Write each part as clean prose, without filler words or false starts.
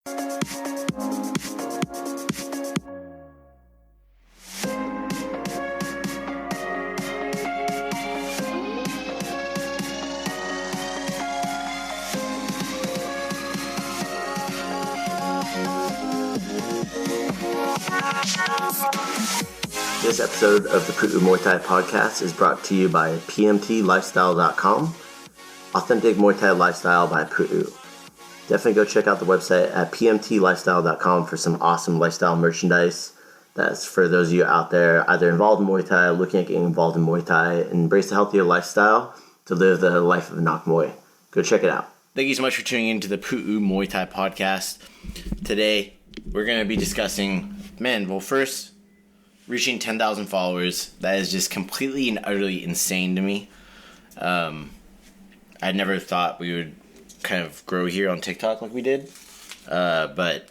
This episode of the Pu'u Muay Thai podcast is brought to you by pmtlifestyle.com, authentic Muay Thai lifestyle by Pu'u. Definitely go check out the website at pmtlifestyle.com for some awesome lifestyle merchandise. That's for those of you out there either involved in Muay Thai, looking at getting involved in Muay Thai, and embrace a healthier lifestyle to live the life of a Nak Muay. Go check it out. Thank you so much for tuning in to the Pu'u Muay Thai podcast. Today, we're going to be discussing, first, reaching 10,000 followers. That is just completely and utterly insane to me. I never thought we would kind of grow here on TikTok like we did. But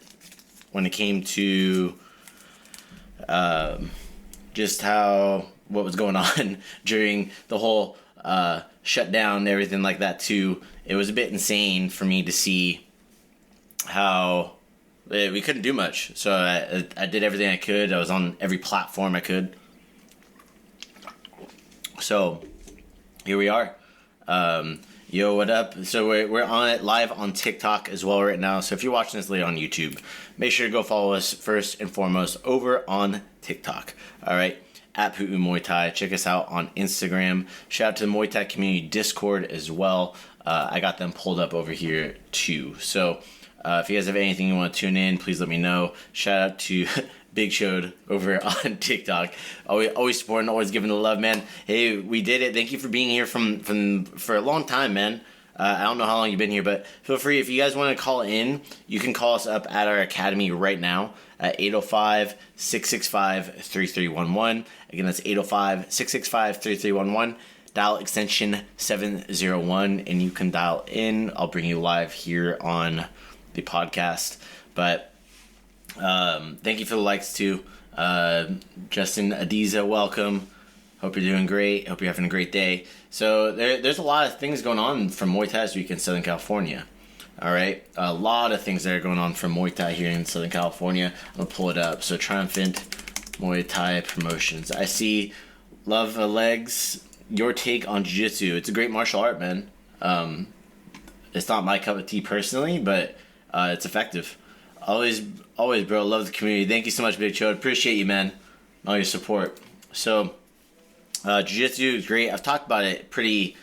when it came to just what was going on during the whole shutdown and everything like that too, it was a bit insane for me to see how we couldn't do much. So I did everything I could. I was on every platform I could. So here we are. Yo, what up? So we're on it live on TikTok as well right now. So if you're watching this later on YouTube, make sure to go follow us first and foremost over on TikTok. All right, at Pu'u Muay Thai. Check us out on Instagram. Shout out to the Muay Thai community Discord as well. I got them pulled up over here too. So if you guys have anything you want to tune in, please let me know. Shout out to Big Showed over on TikTok. Always supporting, always giving the love, man. Hey, we did it. Thank you for being here for a long time, man. I don't know how long you've been here, but feel free. If you guys want to call in, you can call us up at our academy right now at 805-665-3311. Again, that's 805-665-3311. Dial extension 701, and you can dial in. I'll bring you live here on the podcast. But thank you for the likes too. Justin Adiza, welcome. Hope you're doing great. Hope you're having a great day. So there's a lot of things going on from Muay Thai this week in Southern California. All right, a lot of things that are going on from Muay Thai here in Southern California. I'm gonna pull it up. So Triumphant Muay Thai promotions. I see Love Legs. Your take on jiu-jitsu. It's a great martial art, man. It's not my cup of tea personally, but it's effective. Always, bro. Love the community. Thank you so much, Big Chode. Appreciate you, man. All your support. So, jiu-jitsu is great. I've talked about it pretty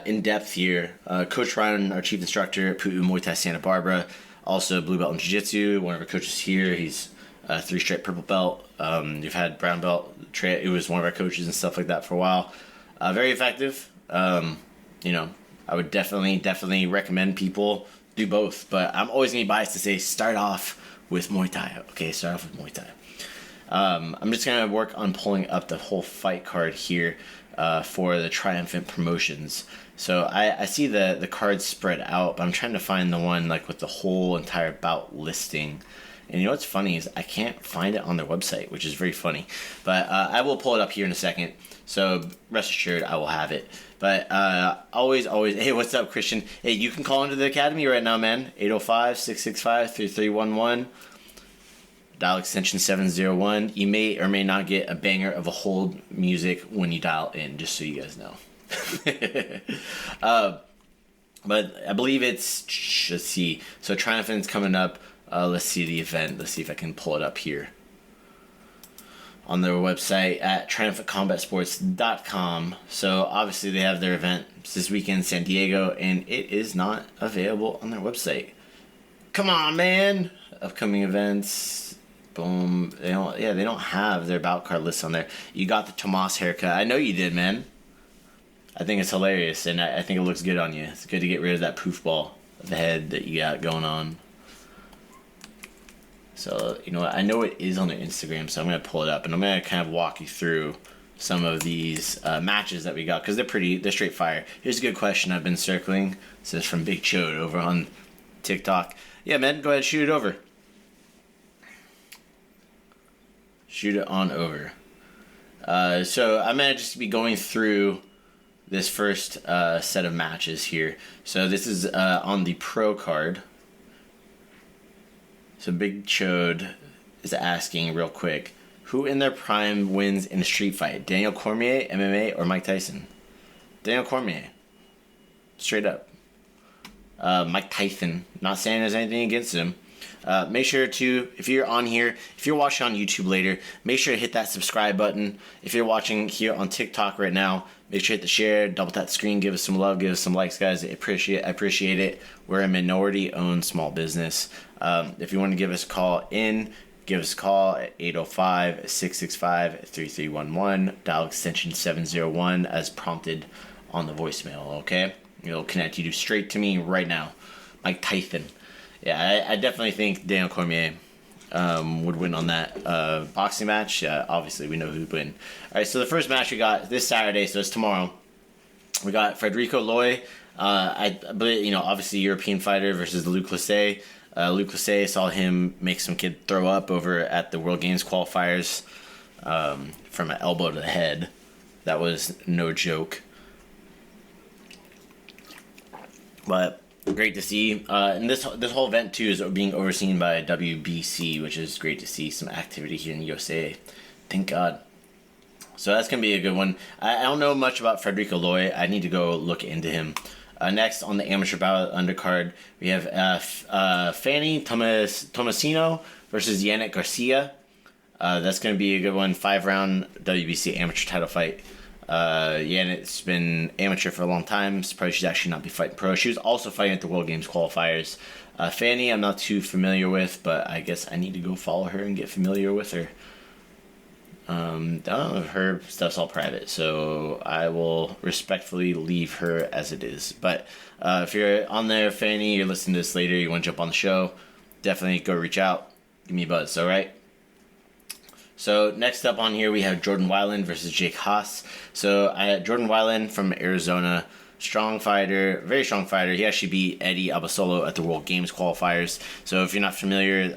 in depth here. Coach Ryan, our chief instructor at Pu'u Muay Thai Santa Barbara, also blue belt in jiu-jitsu. One of our coaches here. He's 3-stripe purple belt. You've had brown belt. He was one of our coaches and stuff like that for a while. Very effective. I would definitely recommend people do both, but I'm always going to be biased to say start off with Muay Thai. Okay, start off with Muay Thai. I'm just going to work on pulling up the whole fight card here for the Triumphant promotions. So I see the cards spread out, but I'm trying to find the one like with the whole entire bout listing. And you know what's funny is I can't find it on their website, which is very funny. But I will pull it up here in a second. So rest assured I will have it. But always, hey, what's up, Christian? Hey, you can call into the academy right now, man. 805-665-3311. Dial extension 701. You may or may not get a banger of a hold music when you dial in, just so you guys know. But I believe it's, let's see. So Triumphant's coming up. Let's see the event. Let's see if I can pull it up here. On their website at triumphantcombatsports.com. So obviously they have their event this weekend in San Diego, and it is not available on their website. Come on, man! Upcoming events. Boom. They don't have their bout card list on there. You got the Tomas haircut. I know you did, man. I think it's hilarious, and I think it looks good on you. It's good to get rid of that poof ball of the head that you got going on. So, you know what? I know it is on their Instagram, so I'm going to pull it up, and I'm going to kind of walk you through some of these matches that we got, because they're straight fire. Here's a good question I've been circling. It says from Big Chode over on TikTok. Yeah, man, go ahead, shoot it over. Shoot it on over. So I'm going to just be going through this first set of matches here. So this is on the pro card. So Big Chode is asking real quick, who in their prime wins in a street fight? Daniel Cormier, MMA, or Mike Tyson? Daniel Cormier. Straight up. Mike Tyson. Not saying there's anything against him. Make sure to, if you're on here, if you're watching on YouTube later, make sure to hit that subscribe button. If you're watching here on TikTok right now, make sure to hit the share, double tap the screen, give us some love, give us some likes, guys. I appreciate it. We're a minority-owned small business. If you want to give us a call in, give us a call at 805-665-3311. Dial extension 701 as prompted on the voicemail, okay? It'll connect you straight to me right now. Mike Tyson. Yeah, I definitely think Daniel Cormier would win on that boxing match. Obviously, we know who'd win. All right, so the first match we got this Saturday, so it's tomorrow. We got Federico Loy. I believe, obviously European fighter versus Luc Lissé. Luc Lissé, saw him make some kid throw up over at the World Games qualifiers from an elbow to the head. That was no joke. But great to see. And this whole event, too, is being overseen by WBC, which is great to see some activity here in USA. Thank God. So that's going to be a good one. I don't know much about Federico Loy. I need to go look into him. Next, on the amateur bout undercard, we have Fanny Tomasino versus Yannick Garcia. That's going to be a good one. 5-round WBC amateur title fight. Yannick's been amateur for a long time. Surprised she's actually not be fighting pro. She was also fighting at the World Games qualifiers. Fanny, I'm not too familiar with, but I guess I need to go follow her and get familiar with her. I don't know if her stuff's all private, so I will respectfully leave her as it is. But if you're on there, Fanny, you're listening to this later, you want to jump on the show, definitely go reach out. Give me a buzz, all right? So next up on here, we have Jordan Weiland versus Jake Haas. So Jordan Weiland from Arizona, strong fighter, very strong fighter. He actually beat Eddie Abasolo at the World Games qualifiers. So if you're not familiar,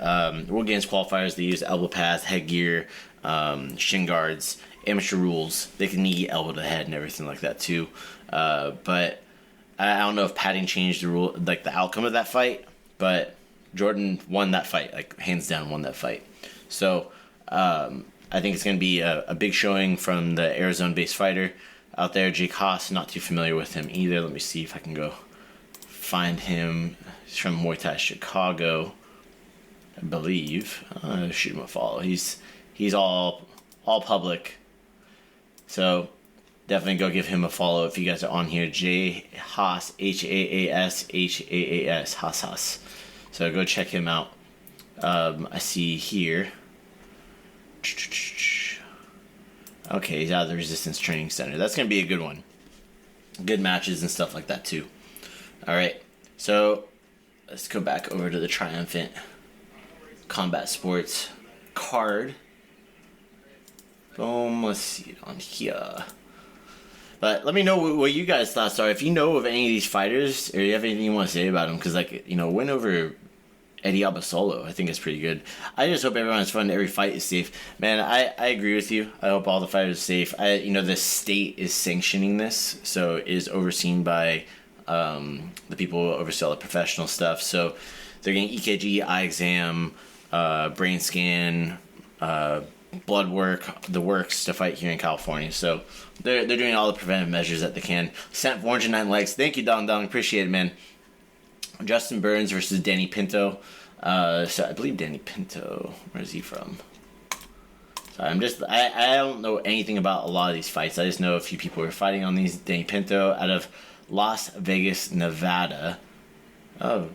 World Games qualifiers, they use elbow pads, headgear, shin guards, amateur rules. They can knee, elbow to the head, and everything like that too. But I don't know if padding changed the rule, like the outcome of that fight. But Jordan won that fight, like hands down won that fight. So I think it's going to be a big showing from the Arizona-based fighter out there. Jake Haas, not too familiar with him either. Let me see if I can go find him. He's from Muay Thai Chicago, I believe. Shoot him a follow. He's all public. So definitely go give him a follow if you guys are on here. J Haas, Haas, Haas. So go check him out. I see here. Okay, he's out of the Resistance Training Center. That's going to be a good one. Good matches and stuff like that, too. Alright, so let's go back over to the Triumphant Combat Sports card. Boom, let's see it on here. But let me know what you guys' thoughts are. If you know of any of these fighters, or you have anything you want to say about them, because, win over Eddie Abasolo, I think it's pretty good. I just hope everyone has fun. Every fight is safe. Man, I agree with you. I hope all the fighters are safe. The state is sanctioning this, so it is overseen by the people who oversee all the professional stuff. So they're getting EKG, eye exam, brain scan, blood work, the works to fight here in California. So they're doing all the preventive measures that they can. Sent 409 likes. Thank you, Dong Dong. Appreciate it, man. Justin Burns versus Danny Pinto. So I believe Danny Pinto. Where is he from? Sorry, I don't know anything about a lot of these fights. I just know a few people are fighting on these. Danny Pinto out of Las Vegas, Nevada. Oh,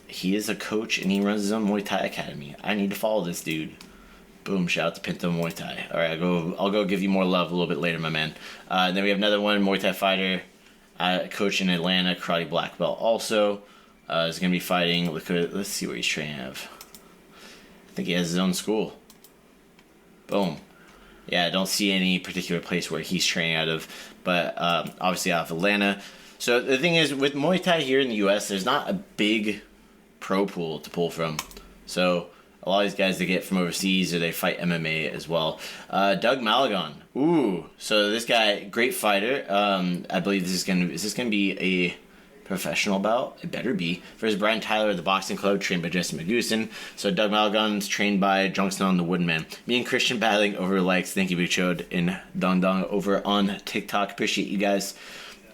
he is a coach and he runs his own Muay Thai academy. I need to follow this dude. Boom! Shout out to Pinto Muay Thai. All right, I'll go give you more love a little bit later, my man. And then we have another one, Muay Thai fighter. Coach in Atlanta, karate black belt also. Is going to be fighting. Let's see where he's training out of. I think he has his own school. Boom. Yeah, I don't see any particular place where he's training out of, but obviously out of Atlanta. So the thing is, with Muay Thai here in the U.S., there's not a big pro pool to pull from. So a lot of these guys they get from overseas or they fight MMA as well. Doug Malagon. Ooh, so this guy, great fighter. I believe is this gonna be a professional bout. It better be. Versus Brian Tyler at the Boxing Club, trained by Jesse Magusin. So Doug Malagon's trained by Johnson the Woodman. Me and Christian battling over likes. Thank you, Big Chode and Dong Dong over on TikTok. Appreciate you guys.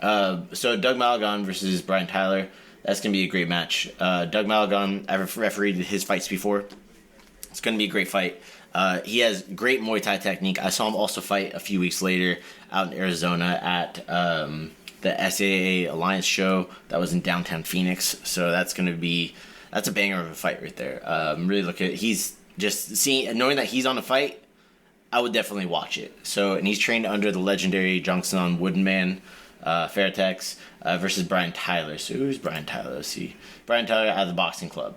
So Doug Malagon versus Brian Tyler. That's going to be a great match. Doug Malagon, I've refereed his fights before. It's going to be a great fight. He has great Muay Thai technique. I saw him also fight a few weeks later out in Arizona at the SAA Alliance show that was in downtown Phoenix. So that's a banger of a fight right there. Really he's just knowing that he's on a fight, I would definitely watch it. So, and he's trained under the legendary Johnson Woodman, Fairtex, versus Brian Tyler. So who's Brian Tyler? Let's see. Brian Tyler out of the Boxing Club.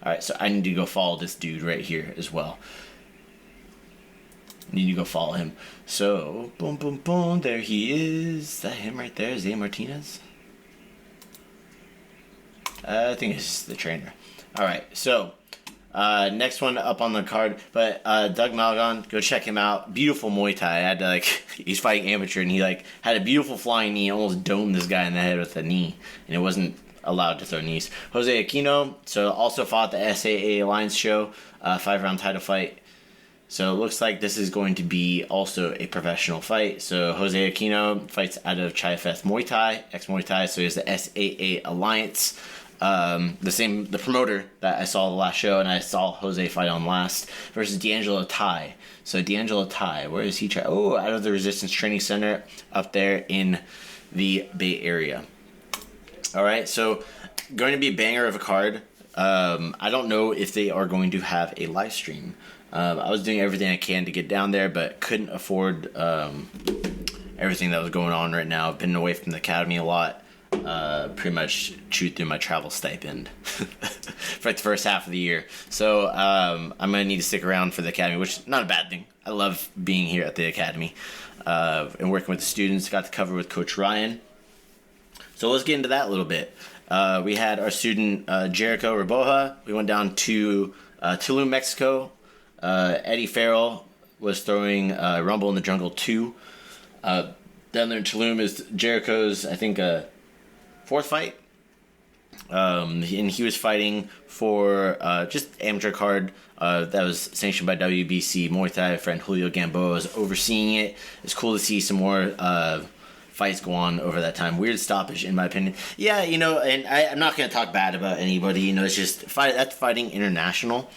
All right, so I need to go follow this dude right here as well. Need to go follow him. So, boom, boom, boom. There he is. Is that him right there? Zay Martinez? I think it's the trainer. All right, so next one up on the card. But Doug Malagon, go check him out. Beautiful Muay Thai. I had to, he's fighting amateur, and he had a beautiful flying knee. Almost domed this guy in the head with a knee, and it wasn't allowed to throw knees. Jose Aquino, so also fought the SAA Alliance show, 5-round title fight. So it looks like this is going to be also a professional fight. So Jose Aquino fights out of Chiafeth Muay Thai, ex-Muay Thai, so he has the SAA Alliance. The promoter that I saw the last show, and I saw Jose fight on last, versus D'Angelo Tai. So D'Angelo Tai, where is he? Out of the Resistance Training Center up there in the Bay Area. All right, so going to be a banger of a card. I don't know if they are going to have a live stream. I was doing everything I can to get down there, but couldn't afford everything that was going on right now. I've been away from the academy a lot. Pretty much chewed through my travel stipend for the first half of the year. So I'm going to need to stick around for the academy, which is not a bad thing. I love being here at the academy and working with the students. Got to cover with Coach Ryan. So let's get into that a little bit. We had our student Jericho Raboja. We went down to Tulum, Mexico. Eddie Farrell was throwing Rumble in the Jungle 2. Down there in Tulum is Jericho's, I think, fourth fight. And he was fighting for just amateur card that was sanctioned by WBC Muay Thai. Friend Julio Gamboa was overseeing it. It's cool to see some more fights go on over that time. Weird stoppage, in my opinion. Yeah, and I'm not going to talk bad about anybody. It's just that's fighting international.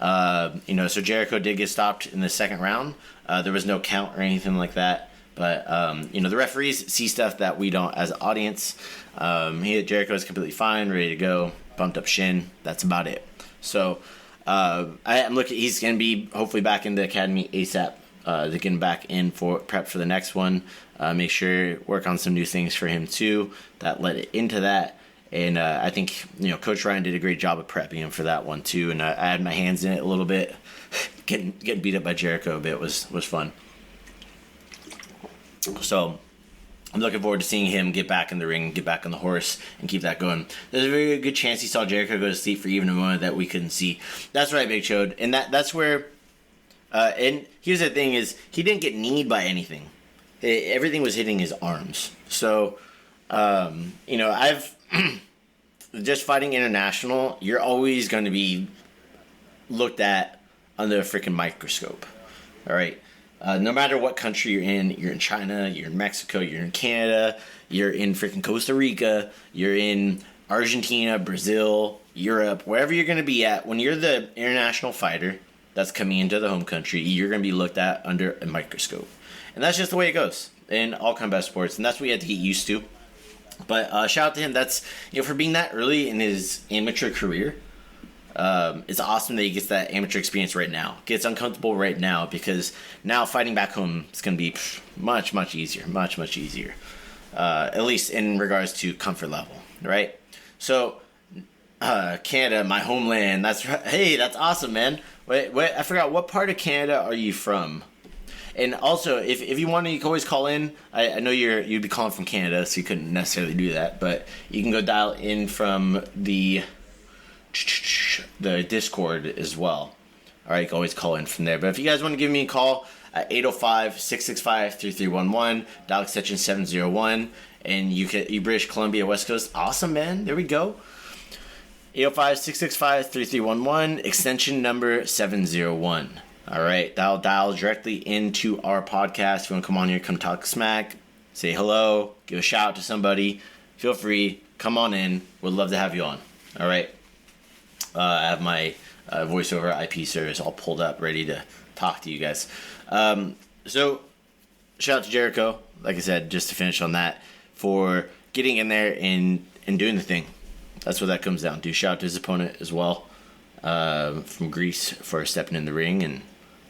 So Jericho did get stopped in the second round. There was no count or anything like that. But, the referees see stuff that we don't as an audience. Jericho is completely fine, ready to go, bumped up shin. That's about it. So, I'm looking, he's going to be hopefully back in the academy ASAP. To get him back in for prep for the next one. Make sure, work on some new things for him too that led into that. And I think, Coach Ryan did a great job of prepping him for that one too. And I had my hands in it a little bit. Getting beat up by Jericho a bit was fun. So I'm looking forward to seeing him get back in the ring, get back on the horse, and keep that going. There's a very good chance he saw Jericho go to sleep for even a moment that we couldn't see. That's right, Big Chode. And that's where... and here's the thing is, he didn't get kneed by anything. Everything was hitting his arms. So, I've... just fighting international, you're always going to be looked at under a freaking microscope. All right? No matter what country you're in China, you're in Mexico, you're in Canada, you're in freaking Costa Rica, you're in Argentina, Brazil, Europe, wherever you're going to be at, when you're the international fighter that's coming into the home country, you're going to be looked at under a microscope. And that's just the way it goes in all combat sports, and that's what you have to get used to. But shout out to him. That's, for being that early in his amateur career, it's awesome that he gets that amateur experience right now. Gets uncomfortable right now, because now fighting back home is going to be much, much easier. Much, much easier. At least in regards to comfort level, right? So, Canada, my homeland. That's right. Hey, that's awesome, man. Wait, I forgot, what part of Canada are you from? And also, if you want to, you can always call in. I know you'd be calling from Canada, so you couldn't necessarily do that. But you can go dial in from the Discord as well. All right, you can always call in from there. But if you guys want to give me a call, at 805-665-3311, dial extension 701, and you British Columbia, West Coast. Awesome, man. There we go. 805-665-3311, extension number 701. All right, that'll dial directly into our podcast. If you want to come on here, come talk smack, say hello, give a shout out to somebody, feel free, come on in. Would love to have you on. All right. I have my voice over IP service all pulled up, ready to talk to you guys. So, shout out to Jericho, like I said, just to finish on that, for getting in there and doing the thing. That's what that comes down to. Shout out to his opponent as well, from Greece, for stepping in the ring and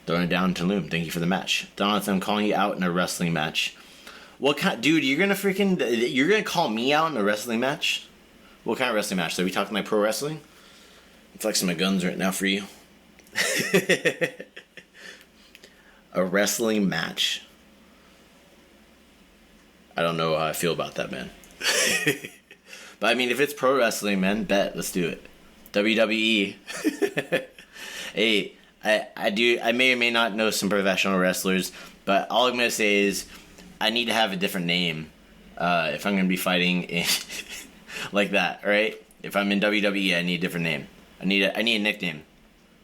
throwing it down in Tulum. Thank you for the match. Donathan, I'm calling you out in a wrestling match. What kind, dude? You're gonna call me out in a wrestling match? What kind of wrestling match? So are we talking like pro wrestling? I'm flexing my guns right now for you. A wrestling match. I don't know how I feel about that, man. But I mean, if it's pro wrestling, man, bet. Let's do it. WWE. Hey, I may or may not know some professional wrestlers, but all I'm going to say is I need to have a different name if I'm going to be fighting like that, right? If I'm in WWE, I need a different name. I need a nickname.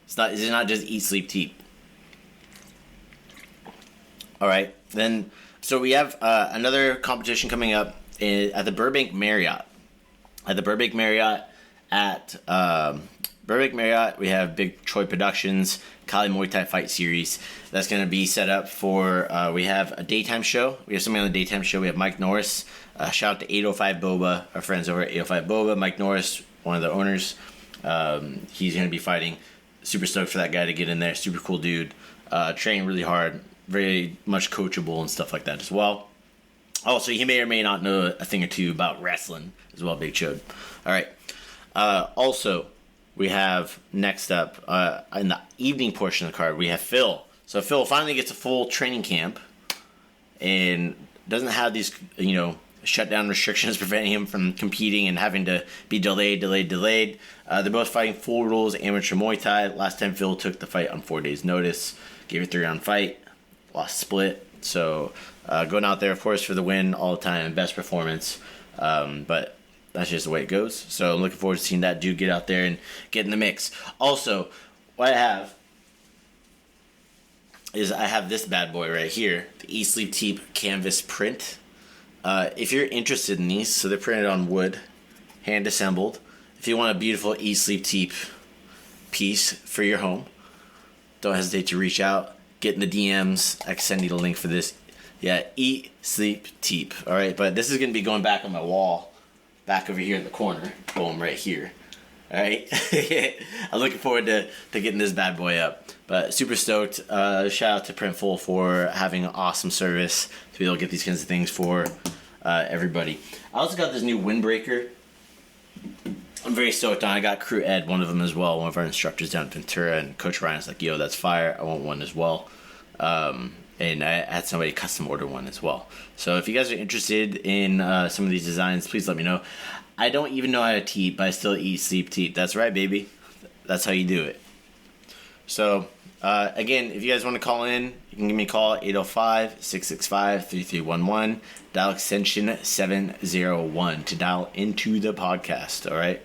It's not just Eat, Sleep, Teep. All right, then. So we have another competition coming up at the Burbank Marriott. At the Burbank Marriott we have Big Troy Productions Kali Muay Thai Fight Series. That's going to be set up for. We have a daytime show. We have somebody on the daytime show. We have Mike Norris. Shout out to 805 Boba, our friends over at 805 Boba. Mike Norris, one of the owners. He's going to be fighting. Super stoked for that guy to get in there. Super cool dude. Training really hard. Very much coachable and stuff like that as well. Also, he may or may not know a thing or two about wrestling as well, Big Chode. All right. Also, we have next up in the evening portion of the card, we have Phil. So Phil finally gets a full training camp and doesn't have these, shutdown restrictions preventing him from competing and having to be delayed. They're both fighting full rules amateur Muay Thai. Last time Phil took the fight on 4 days' notice, gave a 3-round fight, lost split. So going out there, of course, for the win all the time, best performance. But that's just the way it goes. So I'm looking forward to seeing that dude get out there and get in the mix. Also, what I have is this bad boy right here, the Eat, Sleep, Teep canvas print. If you're interested in these, so they're printed on wood, hand assembled. If you want a beautiful Eat, Sleep, Teep piece for your home, don't hesitate to reach out. Get in the DMs. I can send you the link for this. Yeah, Eat, Sleep, Teep. All right, but this is going to be going back on my wall, back over here in the corner. Boom, right here. All right. I'm looking forward to getting this bad boy up. But super stoked. Shout out to Printful for having an awesome service to be able to get these kinds of things for everybody. I also got this new windbreaker. I'm very stoked on. I got Crew Ed, one of them as well, one of our instructors down at Ventura, and Coach Ryan's like, yo, that's fire. I want one as well. And I had somebody custom order one as well. So if you guys are interested in some of these designs, please let me know. I don't even know how to teep, but I still eat, sleep, teep. That's right, baby. That's how you do it. So, again, if you guys want to call in, you can give me a call, 805-665-3311. Dial extension 701 to dial into the podcast, all right?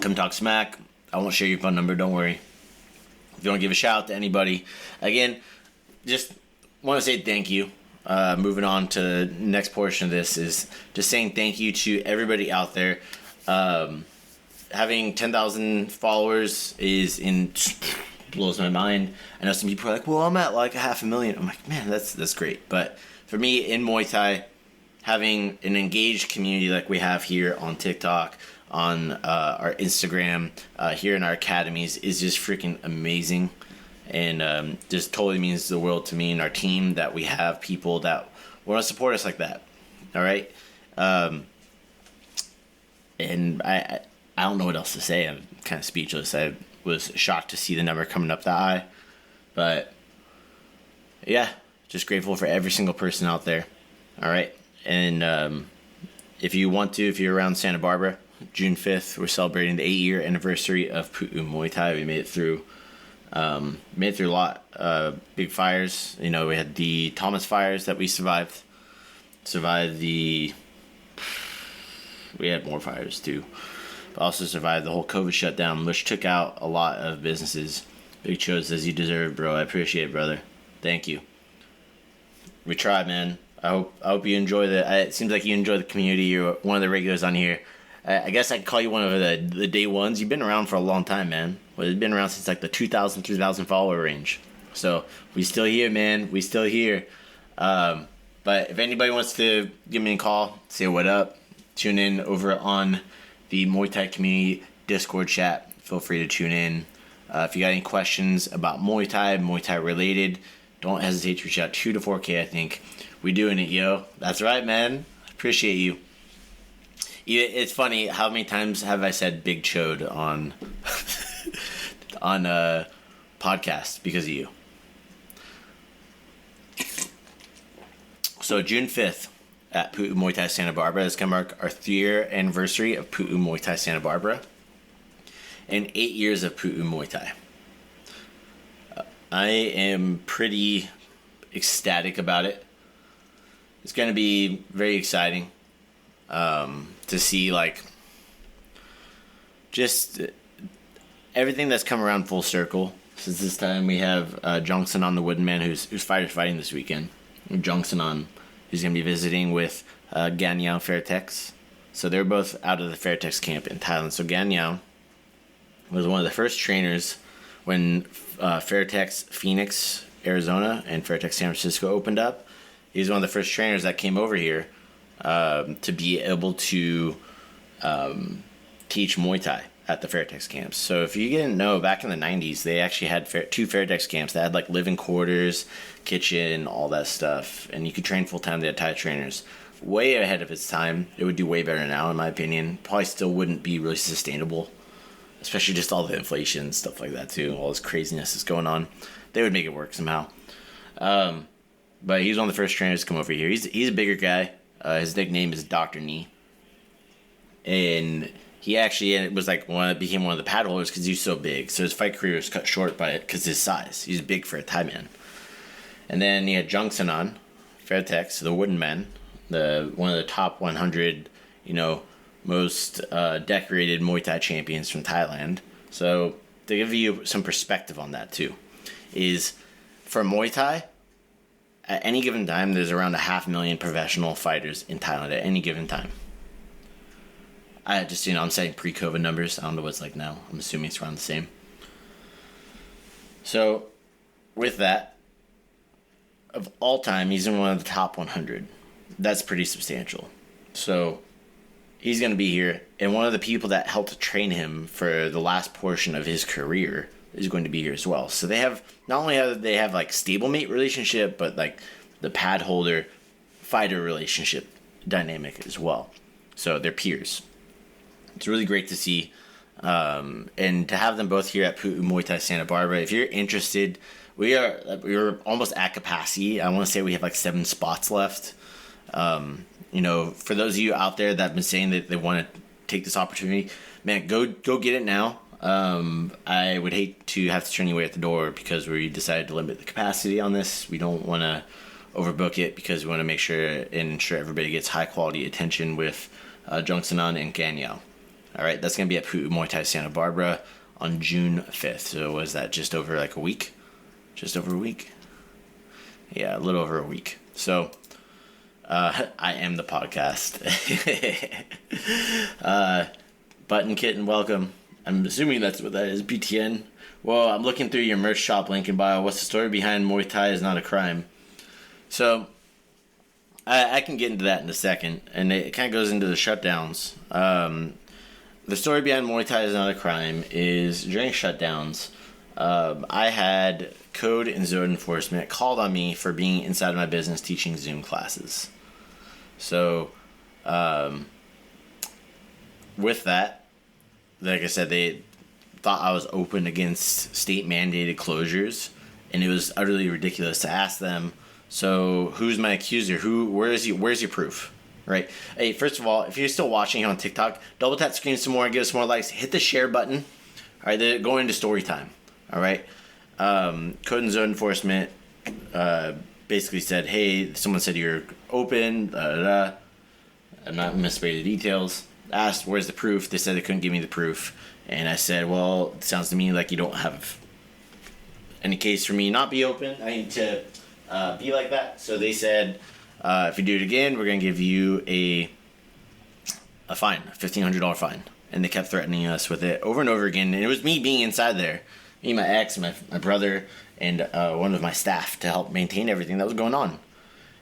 Come talk smack. I won't share your phone number, don't worry. If you want to give a shout out to anybody, again, just want to say thank you. Moving on to the next portion of this is just saying thank you to everybody out there. Having 10,000 followers blows my mind. I know some people are like, well, I'm at like 500,000. I'm like, man, that's great. But for me in Muay Thai, having an engaged community like we have here on TikTok, on our Instagram, here in our academies is just freaking amazing. And just totally means the world to me and our team that we have people that want to support us like that. All right? And I don't know what else to say. I'm kind of speechless. I was shocked to see the number coming up that high. But, yeah, just grateful for every single person out there. All right? And if you're around Santa Barbara, June 5th, we're celebrating the 8-year anniversary of Pu'u Muay Thai. We made it through Made it through a lot. Big fires. We had the Thomas fires that we survived. We had more fires too. But also survived the whole COVID shutdown, which took out a lot of businesses. Big shows as you deserve, bro. I appreciate it, brother. Thank you. We tried, man. I hope you enjoy it seems like you enjoy the community. You're one of the regulars on here. I guess I could call you one of the day ones. You've been around for a long time, man. Well, you've been around since like the 2,000, 3,000 follower range. So we still here, man. We still here. But if anybody wants to give me a call, say what up, tune in over on the Muay Thai community Discord chat. Feel free to tune in. If you got any questions about Muay Thai related, don't hesitate to reach out. 2 to 4K, I think. We doing it, yo. That's right, man. Appreciate you. It's funny, how many times have I said big chode on on a podcast because of you? So June 5th at Pu'u Muay Thai Santa Barbara is going to mark our 3-year anniversary of Pu'u Muay Thai Santa Barbara and 8 years of Pu'u Muay Thai. I am pretty ecstatic about it. It's going to be very exciting to see just everything that's come around full circle. Since this time we have Johnson on the Wooden Man, who's fighting this weekend. Johnson on, who's going to be visiting with Ganyao Fairtex. So they're both out of the Fairtex camp in Thailand. So Ganyao was one of the first trainers when Fairtex Phoenix, Arizona, and Fairtex San Francisco opened up. He was one of the first trainers that came over here to be able to teach Muay Thai at the Fairtex camps. So if you didn't know, back in the 90s, they actually had 2 Fairtex camps that had living quarters, kitchen, all that stuff. And you could train full-time. They had Thai trainers. Way ahead of its time. It would do way better now, in my opinion. Probably still wouldn't be really sustainable. Especially just all the inflation and stuff like that, too. All this craziness is going on. They would make it work somehow. But he's one of the first trainers to come over here. He's a bigger guy. His nickname is Dr. Knee. And he actually became one of the pad holders because he was so big. So his fight career was cut short by it because his size. He's big for a Thai man. And then he had Jungson on, Fairtex, the Wooden Man, one of the top 100, most decorated Muay Thai champions from Thailand. So to give you some perspective on that too, is for Muay Thai, at any given time, there's around 500,000 professional fighters in Thailand at any given time. I'm saying pre-COVID numbers. I don't know what it's like now. I'm assuming it's around the same. So, with that, of all time, he's in one of the top 100. That's pretty substantial. So, he's going to be here. And one of the people that helped train him for the last portion of his career is going to be here as well. So they have, not only have they have stablemate relationship, but the pad holder fighter relationship dynamic as well. So they're peers. It's really great to see. And to have them both here at Pu'u Muay Thai Santa Barbara. If you're interested, we're almost at capacity. I want to say we have 7 spots left. For those of you out there that have been saying that they want to take this opportunity, man, go get it now. I would hate to have to turn you away at the door because we decided to limit the capacity on this. We don't want to overbook it because we want to make sure and ensure everybody gets high quality attention with Jungsanan and Ganyao. All right, that's going to be at Pu'u Muay Thai Santa Barbara on June 5th. So was that just over a week? Just over a week? Yeah, a little over a week. So I am the podcast. Button Kitten, welcome. I'm assuming that's what that is, BTN. Well, I'm looking through your merch shop link in bio. What's the story behind Muay Thai is not a crime? So, I can get into that in a second, and it kind of goes into the shutdowns. The story behind Muay Thai is not a crime is during shutdowns, I had code and zone enforcement called on me for being inside of my business teaching Zoom classes. So, with that, like I said, they thought I was open against state-mandated closures, and it was utterly ridiculous to ask them, so who's my accuser? Where's your proof? Right? Hey, first of all, if you're still watching on TikTok, double tap screen some more, give us more likes, hit the share button. All right, they're going into story time. All right? Code and Zone Enforcement basically said, hey, someone said you're open, I'm not misspelled the details. Asked, where's the proof? They said they couldn't give me the proof. And I said, well, it sounds to me like you don't have any case for me not be open. I need to be like that. So they said, if you do it again, we're going to give you a fine, a $1,500 fine. And they kept threatening us with it over and over again. And it was me being inside there. Me, my ex, my brother, and one of my staff to help maintain everything that was going on.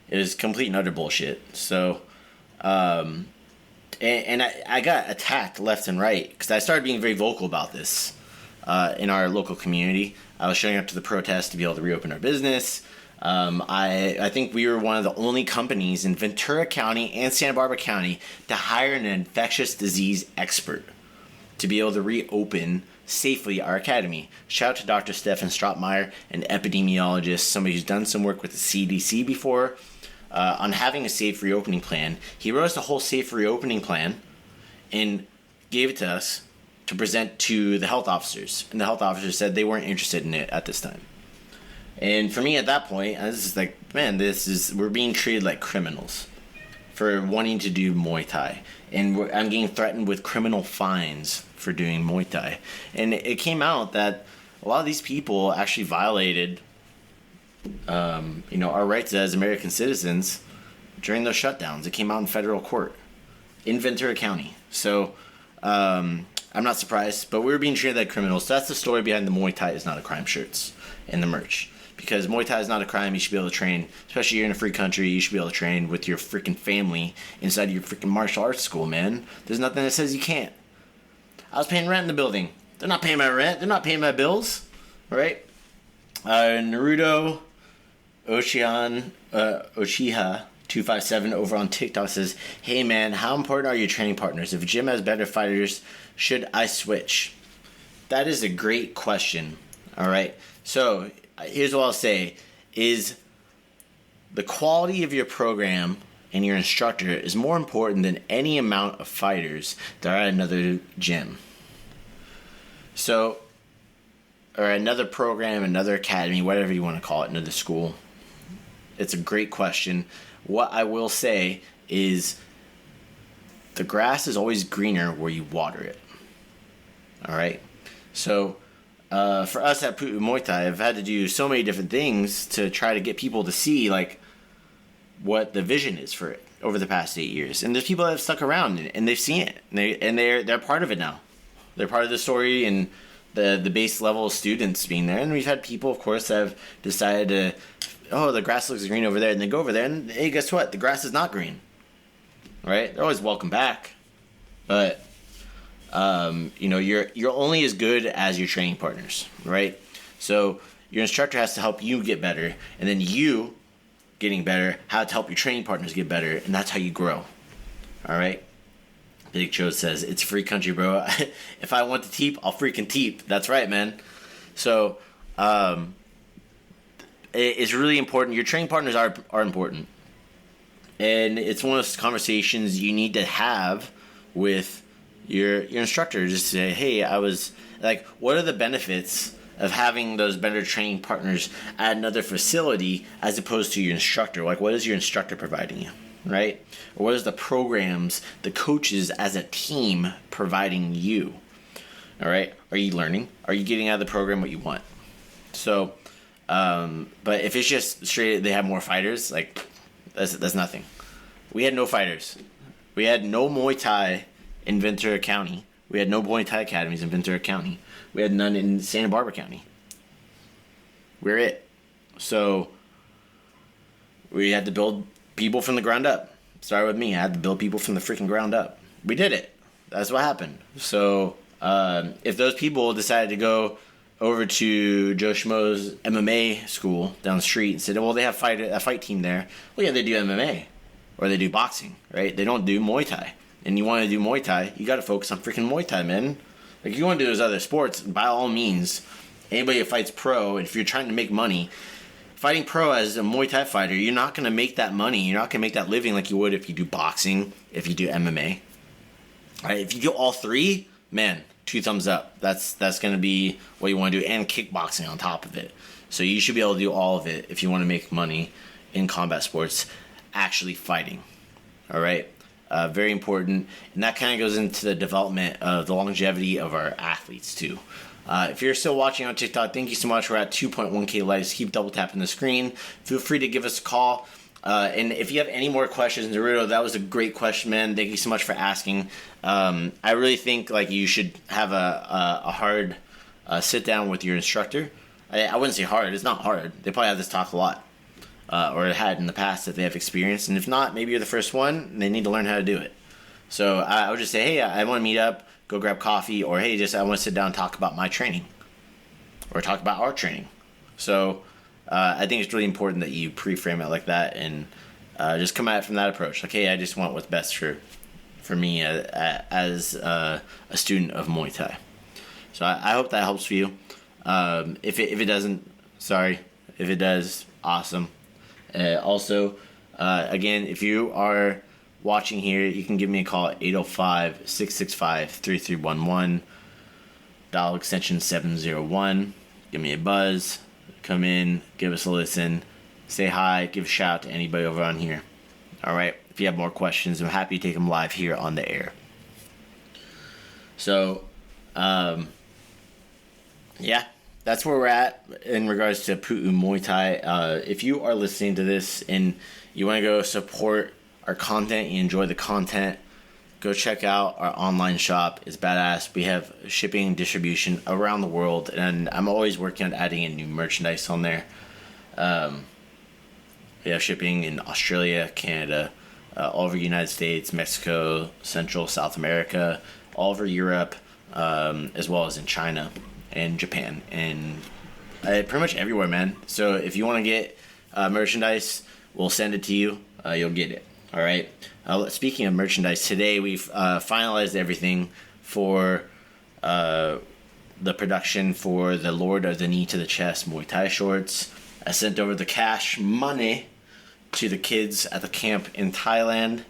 It was complete and utter bullshit. So, and I got attacked left and right because I started being very vocal about this in our local community. I was showing up to the protest to be able to reopen our business. I think we were one of the only companies in Ventura County and Santa Barbara County to hire an infectious disease expert to be able to reopen safely our academy. Shout out to Dr. Stefan Strottmeyer, an epidemiologist, somebody who's done some work with the CDC before on having a safe reopening plan. He wrote us a whole safe reopening plan and gave it to us to present to the health officers. And the health officers said they weren't interested in it at this time. And for me at that point, I was just like, man, we're being treated like criminals for wanting to do Muay Thai. And I'm getting threatened with criminal fines for doing Muay Thai. And it came out that a lot of these people actually violated, our rights as American citizens during those shutdowns. It came out in federal court in Ventura County. So I'm not surprised, but we were being treated like criminals. So that's the story behind the Muay Thai is not a crime shirts and the merch. Because Muay Thai is not a crime, you should be able to train. Especially you're in a free country, you should be able to train with your freaking family inside your freaking martial arts school, man. There's nothing that says you can't. I was paying rent in the building. They're not paying my rent. They're not paying my bills. Right? Naruto Ochiha 257 over on TikTok says, hey man, how important are your training partners? If a gym has better fighters, should I switch? That is a great question. Alright? So here's what I'll say is the quality of your program and your instructor is more important than any amount of fighters that are at another gym. So, or another program, another academy, whatever you want to call it, another school. It's a great question. What I will say is the grass is always greener where you water it. All right? So, for us at Pu'u Muay Thai, I've had to do so many different things to try to get people to see like what the vision is for it over the past 8 years. And there's people that have stuck around and they've seen it. And they're part of it now. They're part of the story and the base level students being there. And we've had people, of course, that have decided to, oh, the grass looks green over there, and they go over there and hey, guess what? The grass is not green. Right? They're always welcome back. But you're only as good as your training partners, right? So your instructor has to help you get better, and then you getting better, how to help your training partners get better, and that's how you grow. All right? Big Cho says, it's a free country, bro. If I want to teep, I'll freaking teep. That's right, man. So it's really important. Your training partners are important. And it's one of those conversations you need to have with your instructor. Just say, hey, what are the benefits of having those better training partners at another facility as opposed to your instructor? Like, what is your instructor providing you, right? Or what is the programs, the coaches as a team providing you, all right? Are you learning? Are you getting out of the program what you want? So, but if it's just straight, they have more fighters, like, that's nothing. We had no fighters. We had no Muay Thai in Ventura County. We had no Muay Thai academies in Ventura County. We had none in Santa Barbara County. We're it. So we had to build people from the ground up. Started with me. I had to build people from the freaking ground up. We did it. That's what happened. So if those people decided to go over to Joe Schmo's MMA school down the street and said, well, they have a fight team there. Well, yeah, they do MMA. Or they do boxing, right? They don't do Muay Thai. And you want to do Muay Thai, you got to focus on freaking Muay Thai, man. Like, you want to do those other sports, by all means, anybody that fights pro, if you're trying to make money, fighting pro as a Muay Thai fighter, you're not going to make that money. You're not going to make that living like you would if you do boxing, if you do MMA. Right? If you do all three, man, 2 thumbs up. That's going to be what you want to do, and kickboxing on top of it. So you should be able to do all of it if you want to make money in combat sports, actually fighting. All right? Very important. And that kind of goes into the development of the longevity of our athletes, too. If you're still watching on TikTok, thank you so much. We're at 2.1K likes. Keep double tapping the screen. Feel free to give us a call. And if you have any more questions, Naruto, that was a great question, man. Thank you so much for asking. I really think like you should have a hard sit down with your instructor. I wouldn't say hard. It's not hard. They probably have this talk a lot, or had in the past that they have experience. And if not, maybe you're the first one. And they need to learn how to do it. So I would just say, hey, I want to meet up, go grab coffee, or hey, I want to sit down and talk about my training, or talk about our training. So I think it's really important that you pre-frame it like that and just come at it from that approach. Like, hey, I just want what's best for me as a student of Muay Thai. So I hope that helps for you. If it doesn't, sorry. If it does, awesome. Also, again, if you are watching here, you can give me a call at 805-665-3311, dial extension 701. Give me a buzz. Come in, give us a listen, say hi, give a shout out to anybody over on here. All right. If you have more questions, I'm happy to take them live here on the air. So, yeah, that's where we're at in regards to Pu'u Muay Thai. If you are listening to this and you want to go support our content, you enjoy the content, go check out our online shop. It's badass. We have shipping and distribution around the world, and I'm always working on adding in new merchandise on there. We have shipping in Australia, Canada, all over the United States, Mexico, Central, South America, all over Europe, as well as in China and Japan, and pretty much everywhere, man. So if you want to get merchandise, we'll send it to you. You'll get it. All right. Speaking of merchandise, today we've finalized everything for the production for the Lord of the Knee to the Chest Muay Thai shorts. I sent over the cash money to the kids at the camp in Thailand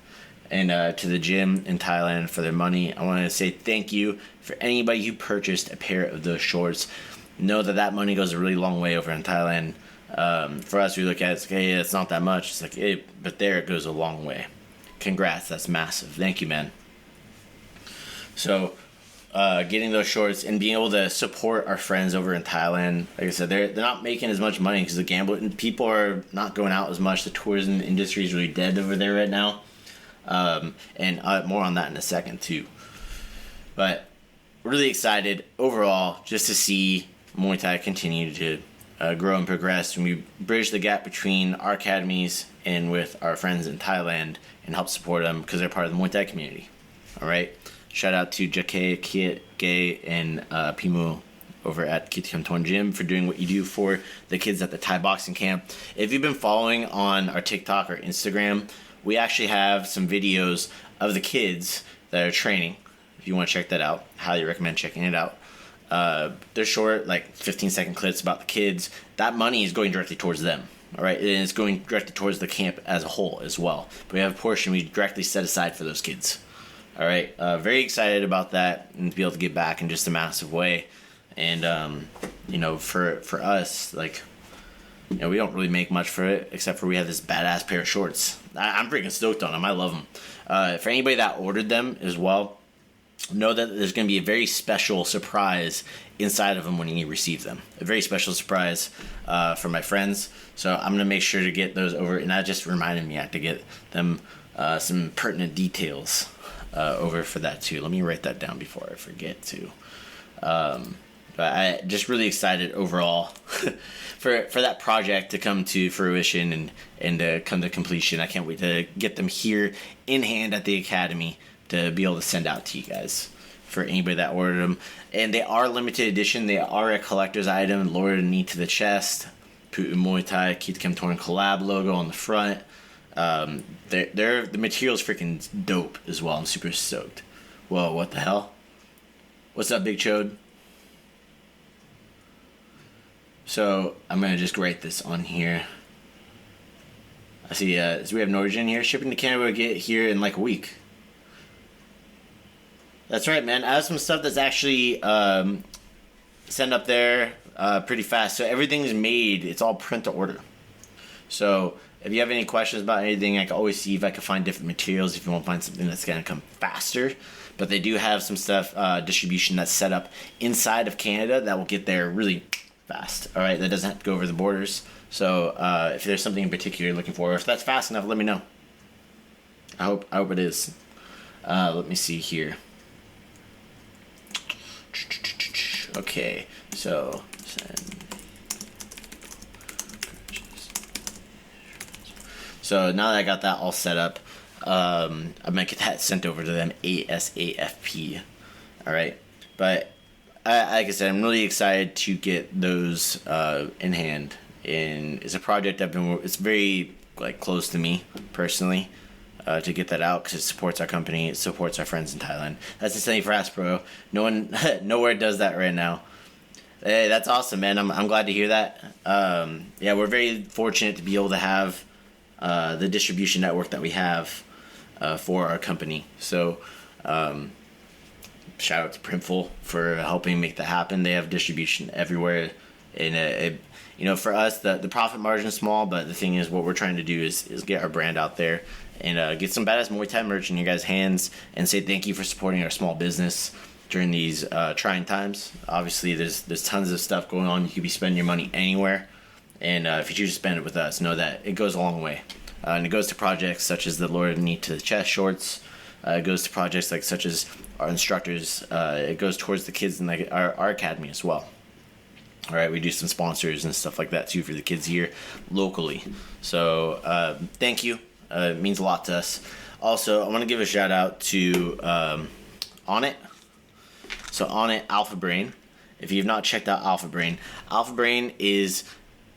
and to the gym in Thailand for their money. I want to say thank you for anybody who purchased a pair of those shorts. Know that money goes a really long way over in Thailand. For us, we look at it, it's like, hey, it's not that much. It's like, hey, but there it goes a long way. Congrats, that's massive. Thank you, man. So, getting those shorts and being able to support our friends over in Thailand. Like I said, they're not making as much money because the gambling people are not going out as much. The tourism industry is really dead over there right now. And more on that in a second too. But really excited overall just to see Muay Thai continue to grow and progress, and we bridge the gap between our academies and with our friends in Thailand and help support them because they're part of the Muay Thai community. All right. Shout out to Jake, Kit, Gay, and Pimu over at Triumphant Gym for doing what you do for the kids at the Thai boxing camp. If you've been following on our TikTok or Instagram, we actually have some videos of the kids that are training. If you want to check that out, highly recommend checking it out. They're short, like 15-second clips about the kids. That money is going directly towards them. All right, and it's going directly towards the camp as a whole as well. But we have a portion we directly set aside for those kids. All right, very excited about that and to be able to give back in just a massive way. And for us, like, we don't really make much for it except for we have this badass pair of shorts. I'm freaking stoked on them. I love them. For anybody that ordered them as well, know that there's going to be a very special surprise inside of them when you receive them. A very special surprise for my friends. So I'm going to make sure to get those over. And that just reminded me I have to get them some pertinent details over for that too. Let me write that down before I forget to. But I just really excited overall for that project to come to fruition and to come to completion. I can't wait to get them here in hand at the academy to be able to send out to you guys for anybody that ordered them. And they are limited edition. They are a collector's item. Lord of the Knee to the Chest, Pu'u Muay Thai, Keith Kim Torn collab logo on the front. The material's freaking dope as well. I'm super stoked. Whoa, what the hell? What's up, Big Chode? So I'm gonna just write this on here. I see. So we have Norwegian here. Shipping to Canada will get here in like a week. That's right, man. I have some stuff that's actually sent up there pretty fast. So everything is made. It's all print to order. So if you have any questions about anything, I can always see if I can find different materials if you want to find something that's going to come faster. But they do have some stuff, distribution that's set up inside of Canada that will get there really fast. All right, that doesn't have to go over the borders. So if there's something in particular you're looking for, if that's fast enough, let me know. I hope it is. Let me see here. Okay, so send. So now that I got that all set up, I'm gonna get that sent over to them ASAP. All right, but like I said, I'm really excited to get those in hand. And it's a project it's very like close to me personally. To get that out because it supports our company, it supports our friends in Thailand. That's insanely fast, bro. No one, nowhere does that right now. Hey, that's awesome, man. I'm glad to hear that. Yeah, we're very fortunate to be able to have the distribution network that we have for our company. So, shout out to Printful for helping make that happen. They have distribution everywhere, and for us, the profit margin is small, but the thing is, what we're trying to do is get our brand out there and get some badass Muay Thai merch in your guys' hands and say thank you for supporting our small business during these trying times. Obviously, there's tons of stuff going on. You could be spending your money anywhere, and if you choose to spend it with us, know that it goes a long way. And it goes to projects such as the Lower Knee to the Chest shorts. It goes to projects such as our instructors. It goes towards the kids in our academy as well. All right, we do some sponsors and stuff like that too for the kids here locally. So thank you. It means a lot to us. Also, I want to give a shout out to Onnit. So Onnit Alpha Brain. If you've not checked out Alpha Brain is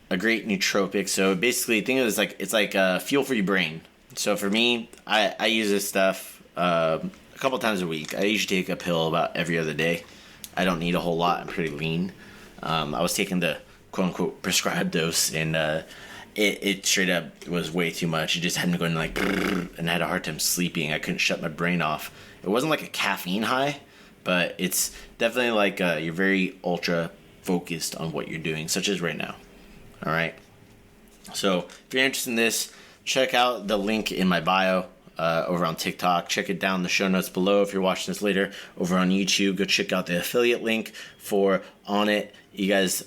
a great nootropic. So basically, think of it as it's like fuel for your brain. So for me, I use this stuff a couple times a week. I usually take a pill about every other day. I don't need a whole lot. I'm pretty lean. I was taking the quote-unquote prescribed dose, and it straight up was way too much. It just had me going and I had a hard time sleeping. I couldn't shut my brain off. It wasn't like a caffeine high, but it's definitely like you're very ultra focused on what you're doing, such as right now. All right. So if you're interested in this, check out the link in my bio over on TikTok. Check it down in the show notes below. If you're watching this later over on YouTube, go check out the affiliate link for Onnit. You guys,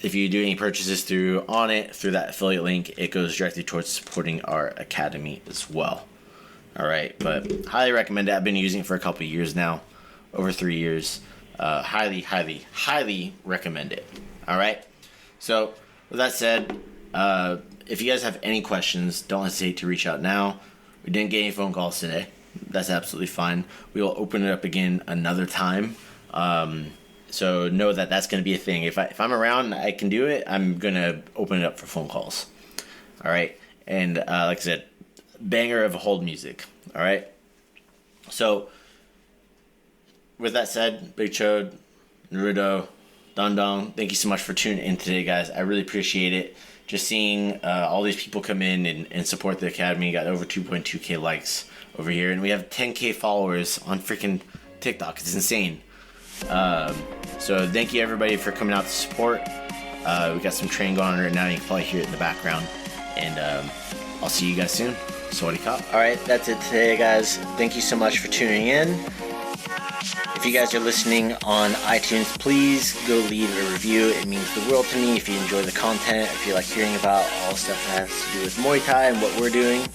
if you do any purchases through Onnit, through that affiliate link, it goes directly towards supporting our academy as well. All right, but highly recommend it. I've been using it for a couple of years now, over 3 years. Highly, highly, highly recommend it. All right. So with that said, if you guys have any questions, don't hesitate to reach out now. We didn't get any phone calls today. That's absolutely fine. We will open it up again another time. So know that that's going to be a thing. If I'm around and I can do it, I'm going to open it up for phone calls. All right. And like I said, banger of hold music. All right. So with that said, Big Chode, Naruto, Dong, thank you so much for tuning in today, guys. I really appreciate it. Just seeing all these people come in and support the academy. Got over 2.2k likes over here, and we have 10k followers on freaking TikTok. It's insane. So thank you everybody for coming out to support. We got some training going on right now. You can probably hear it in the background, and I'll see you guys soon. Sawadee Kap. All right, that's it today, guys. Thank you so much for tuning in. If you guys are listening on iTunes, please go leave a review. It means the world to me if you enjoy the content, if you like hearing about all stuff that has to do with Muay Thai and what we're doing.